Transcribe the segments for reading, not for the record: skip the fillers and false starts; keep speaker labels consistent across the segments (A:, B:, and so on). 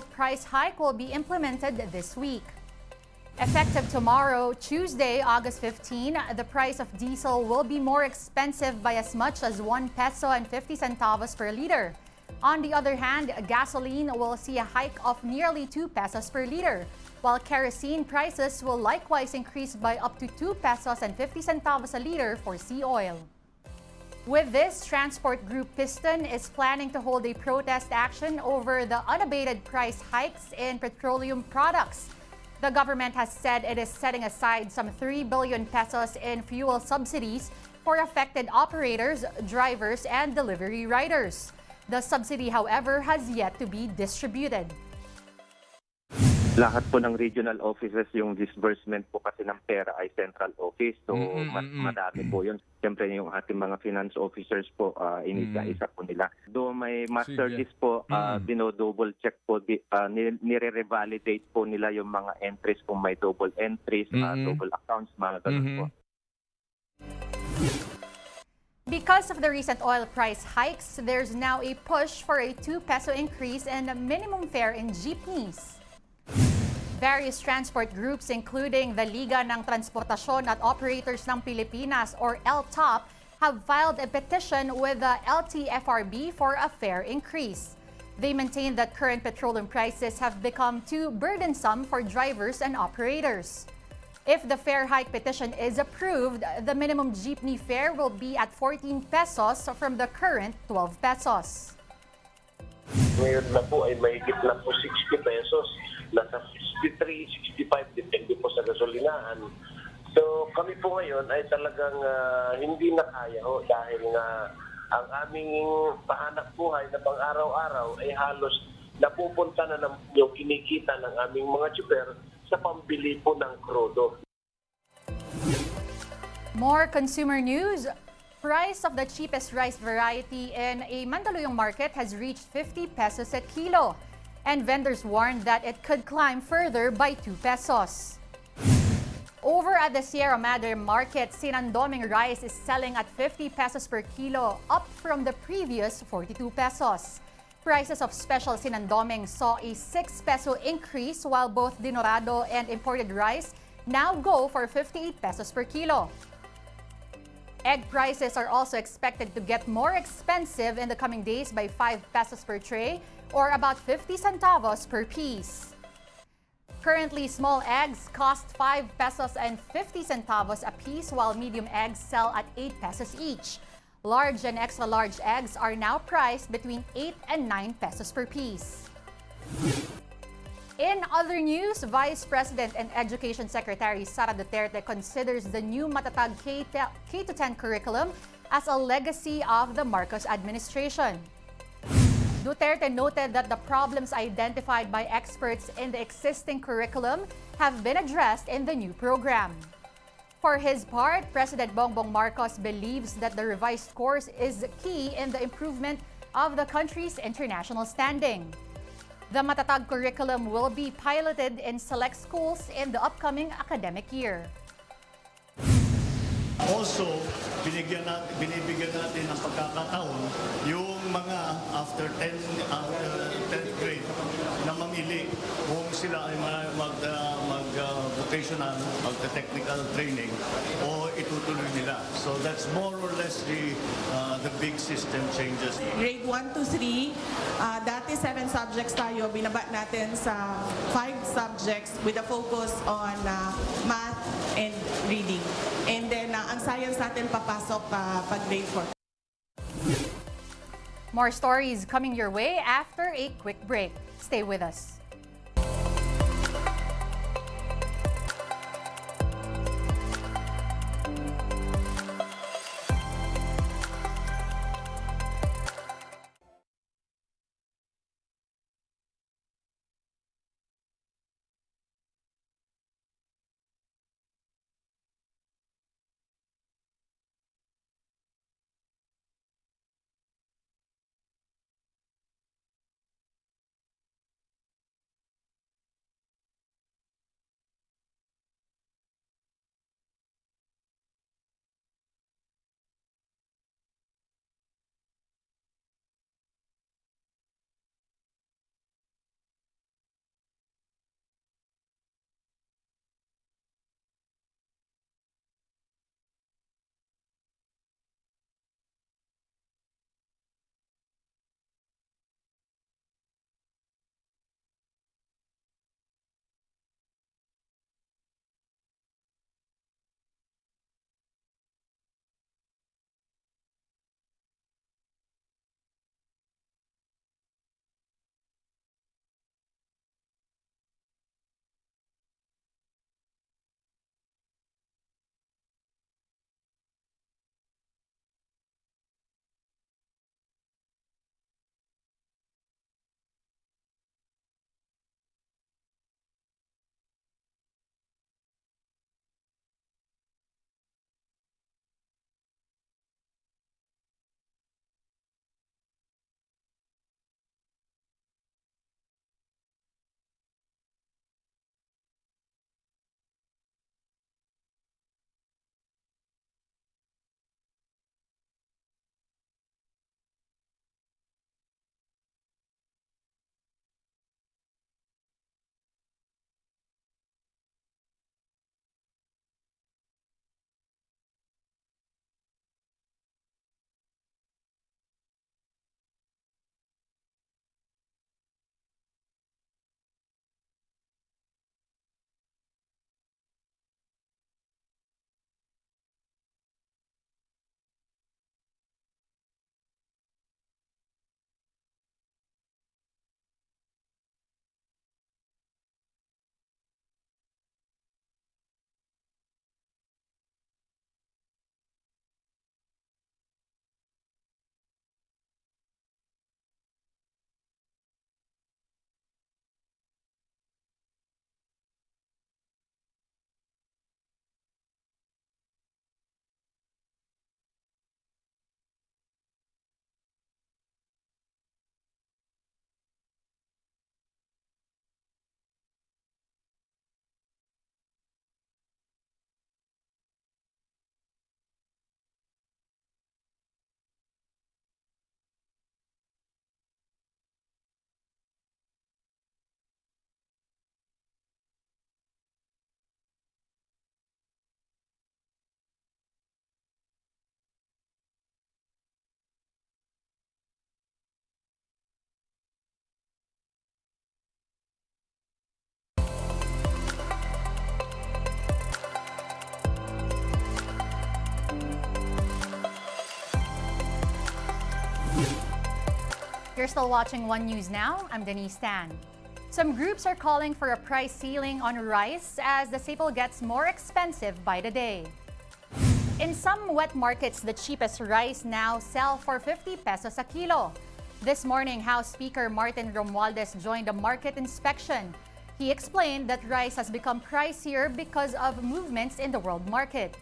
A: price hike will be implemented this week. Effective tomorrow, Tuesday, August 15, the price of diesel will be more expensive by as much as 1 peso and 50 centavos per liter. On the other hand, gasoline will see a hike of nearly 2 pesos per liter, while kerosene prices will likewise increase by up to 2 pesos and 50 centavos a liter for sea oil. With this, Transport Group Piston is planning to hold a protest action over the unabated price hikes in petroleum products. The government has said it is setting aside some 3 billion pesos in fuel subsidies for affected operators, drivers, and delivery riders. The subsidy, however, has yet to be distributed.
B: Lahat po ng regional offices, yung disbursement po kasi ng pera ay central office. So, mas madami po yun. Siyempre, yung ating mga finance officers po, inisa-isa po nila. Do may master list po, dino-double check po, nire-revalidate po nila yung mga entries kung may double entries, double accounts, mga ganun po.
A: Because of the recent oil price hikes, there's now a push for a 2 peso increase in the minimum fare in jeepneys. Various transport groups including the Liga ng Transportasyon at Operators ng Pilipinas or LTOP have filed a petition with the LTFRB for a fare increase. They maintain that current petroleum prices have become too burdensome for drivers and operators. If the fare hike petition is approved, the minimum jeepney fare will be at 14 pesos from the current 12 pesos.
C: Ngayon na po ay mahigit na po 60 pesos. Nasa 63, 65, depende po sa gasolinahan. So kami po ngayon ay talagang hindi na kaya ho dahil nga ang aming pahanap buhay na pang-araw-araw ay halos napupunta na yung kinikita ng aming mga tsuper sa pambili po ng krudo.
A: More consumer news. Price of the cheapest rice variety in a Mandaluyong market has reached 50 pesos a kilo. And vendors warned that it could climb further by 2 pesos. Over at the Sierra Madre market, Sinandoming rice is selling at 50 pesos per kilo, up from the previous 42 pesos. Prices of special Sinandoming saw a 6 peso increase, while both dinorado and imported rice now go for 58 pesos per kilo. Egg prices are also expected to get more expensive in the coming days by 5 pesos per tray, or about 50 centavos per piece. Currently, small eggs cost 5 pesos and 50 centavos a piece, while medium eggs sell at 8 pesos each. Large and extra large eggs are now priced between 8 and 9 pesos per piece. In other news, Vice President and Education Secretary Sara Duterte considers the new Matatag K-10 curriculum as a legacy of the Marcos administration. Duterte noted that the problems identified by experts in the existing curriculum have been addressed in the new program. For his part, President Bongbong Marcos believes that the revised course is key in the improvement of the country's international standing. The Matatag curriculum will be piloted in select schools in the upcoming academic year.
D: Also, binibigyan natin ng pagkakataon yung mga after 10th grade na mamili kung sila ay mag-vocational, mag-technical training o itutuloy nila. So that's more or less the big system changes.
E: Grade 1 to 3, dati 7 subjects tayo, binaba natin sa 5 subjects with a focus on math and reading. And then, ang science natin papasok pag grade 4.
A: More stories coming your way after a quick break. Stay with us. You're still watching One News Now. I'm Denise Tan. Some groups are calling for a price ceiling on rice as the staple gets more expensive by the day. In some wet markets, the cheapest rice now sell for 50 pesos a kilo. This morning, House Speaker Martin Romualdez joined a market inspection. He explained that rice has become pricier because of movements in the world market.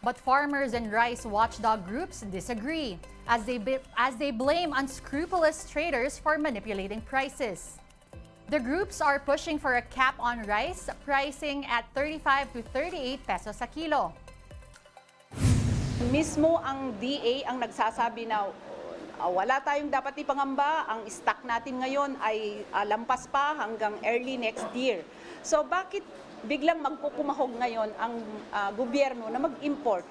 A: But farmers and rice watchdog groups disagree as they blame unscrupulous traders for manipulating prices. The groups are pushing for a cap on rice, pricing at 35 to 38 pesos a kilo.
F: Mismo ang DA ang nagsasabi na wala tayong dapat ipangamba, ang stock natin ngayon ay lampas pa hanggang early next year. So bakit biglang magkukumahog ngayon ang gobyerno na mag-import?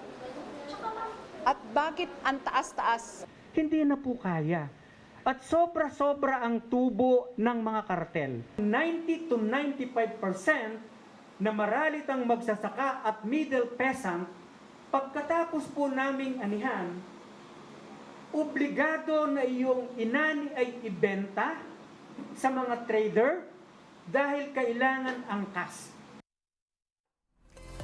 F: At bakit ang taas-taas?
G: Hindi na po kaya. At sobra-sobra ang tubo ng mga kartel. 90 to 95% na maralit ang magsasaka at middle peasant, pagkatapos po naming anihan, obligado na iyong inani ay ibenta sa mga trader dahil kailangan angkas.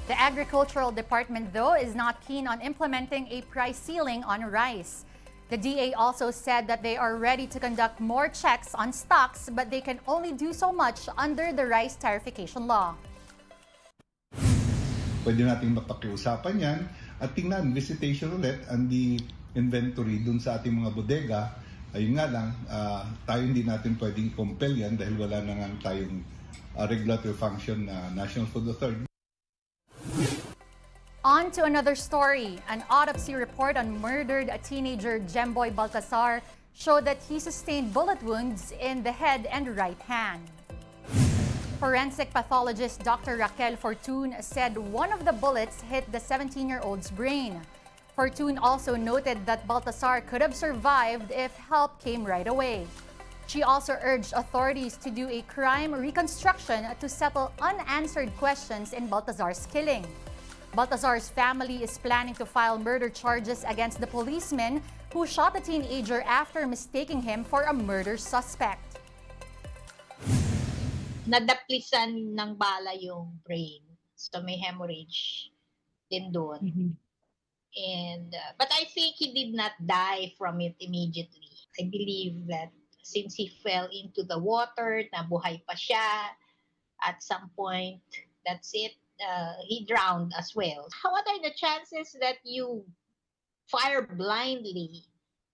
A: The Agricultural Department, though, is not keen on implementing a price ceiling on rice. The DA also said that they are ready to conduct more checks on stocks, but they can only do so much under the rice tarification law.
H: Pwede nating mapakiusapan yan at tingnan visitation ulit and the inventory dun sa ating mga bodega. Ayun nga lang, tayo hindi natin pwedeng compel yan dahil wala na nga tayong regulatory function na National Food Authority.
A: On to another story. An autopsy report on murdered teenager Jemboy Baltasar showed that he sustained bullet wounds in the head and right hand. Forensic pathologist Dr. Raquel Fortun said one of the bullets hit the 17-year-old's brain. Fortun also noted that Baltasar could have survived if help came right away. She also urged authorities to do a crime reconstruction to settle unanswered questions in Baltasar's killing. Baltasar's family is planning to file murder charges against the policeman who shot the teenager after mistaking him for a murder suspect.
I: Nadaplisan ng bala yung brain. So may hemorrhage din doon. And but I think he did not die from it immediately. I believe that since he fell into the water, nabuhay pa siya, at some point, that's it. He drowned as well. What are the chances that you fire blindly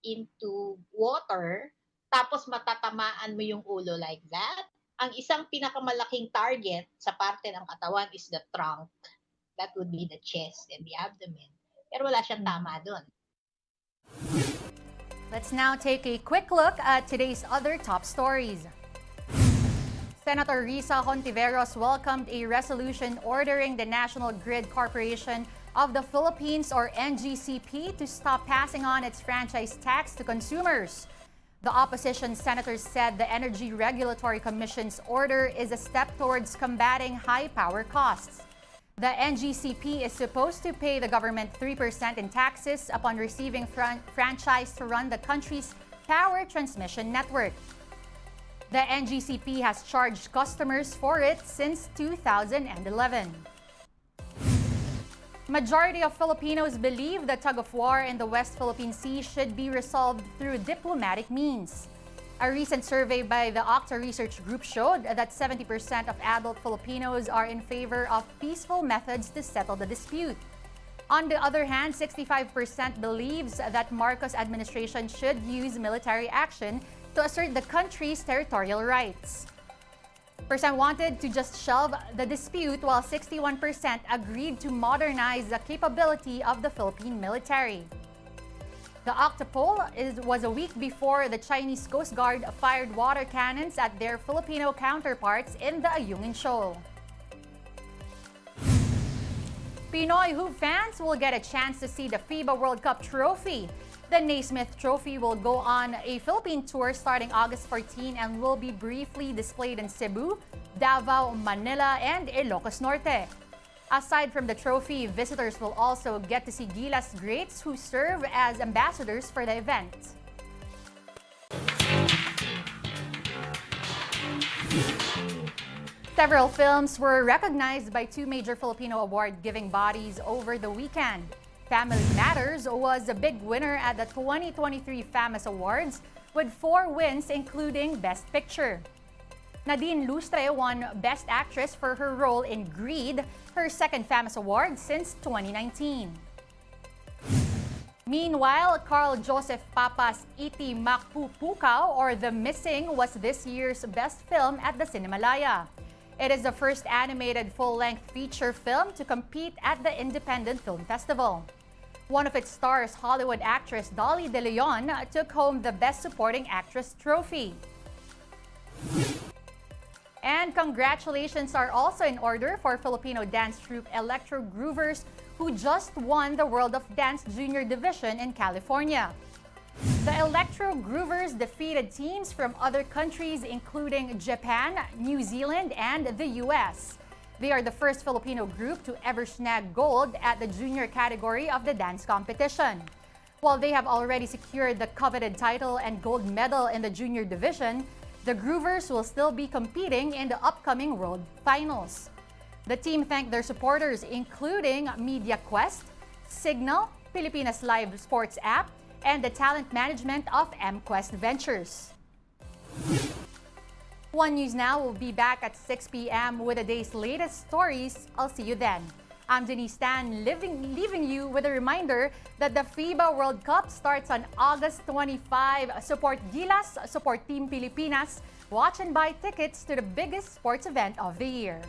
I: into water tapos matatamaan mo yung ulo like that? Ang isang pinakamalaking target sa parte ng katawan is the trunk. That would be the chest and the abdomen. Pero wala siyang tama doon.
A: Let's now take a quick look at today's other top stories. Senator Risa Hontiveros welcomed a resolution ordering the National Grid Corporation of the Philippines, or NGCP, to stop passing on its franchise tax to consumers. The opposition senators said the Energy Regulatory Commission's order is a step towards combating high power costs. The NGCP is supposed to pay the government 3% in taxes upon receiving franchise to run the country's power transmission network. The NGCP has charged customers for it since 2011. Majority of Filipinos believe the tug-of-war in the West Philippine Sea should be resolved through diplomatic means. A recent survey by the Octa Research Group showed that 70% of adult Filipinos are in favor of peaceful methods to settle the dispute. On the other hand, 65% believes that Marcos administration should use military action to assert the country's territorial rights. Percent wanted to just shelve the dispute, while 61% agreed to modernize the capability of the Philippine military. The Octa poll was a week before the Chinese Coast Guard fired water cannons at their Filipino counterparts in the Ayungin Shoal. Pinoy Hoop fans will get a chance to see the FIBA World Cup trophy. The Naismith Trophy will go on a Philippine tour starting August 14 and will be briefly displayed in Cebu, Davao, Manila, and Ilocos Norte. Aside from the trophy, visitors will also get to see Gilas greats who serve as ambassadors for the event. Several films were recognized by two major Filipino award-giving bodies over the weekend. Family Matters was a big winner at the 2023 FAMAS Awards with 4 wins including Best Picture. Nadine Lustre won Best Actress for her role in Greed, her second FAMAS Award since 2019. Meanwhile, Carl Joseph Papa's Iti Makpupukaw or The Missing was this year's best film at the Cinemalaya. It is the first animated full-length feature film to compete at the Independent Film Festival. One of its stars, Hollywood actress Dolly De Leon, took home the Best Supporting Actress trophy. And congratulations are also in order for Filipino dance troupe Electro Groovers, who just won the World of Dance Junior Division in California. The Electro Groovers defeated teams from other countries including Japan, New Zealand, and the US. They are the first Filipino group to ever snag gold at the junior category of the dance competition. While they have already secured the coveted title and gold medal in the junior division, the Groovers will still be competing in the upcoming World Finals. The team thanked their supporters including MediaQuest, Signal, Pilipinas Live Sports App, and the talent management of MQuest Ventures. One News Now will be back at 6 p.m. with the day's latest stories. I'll see you then. I'm Denise Tan, leaving you with a reminder that the FIBA World Cup starts on August 25. Support Gilas, support Team Pilipinas. Watch and buy tickets to the biggest sports event of the year.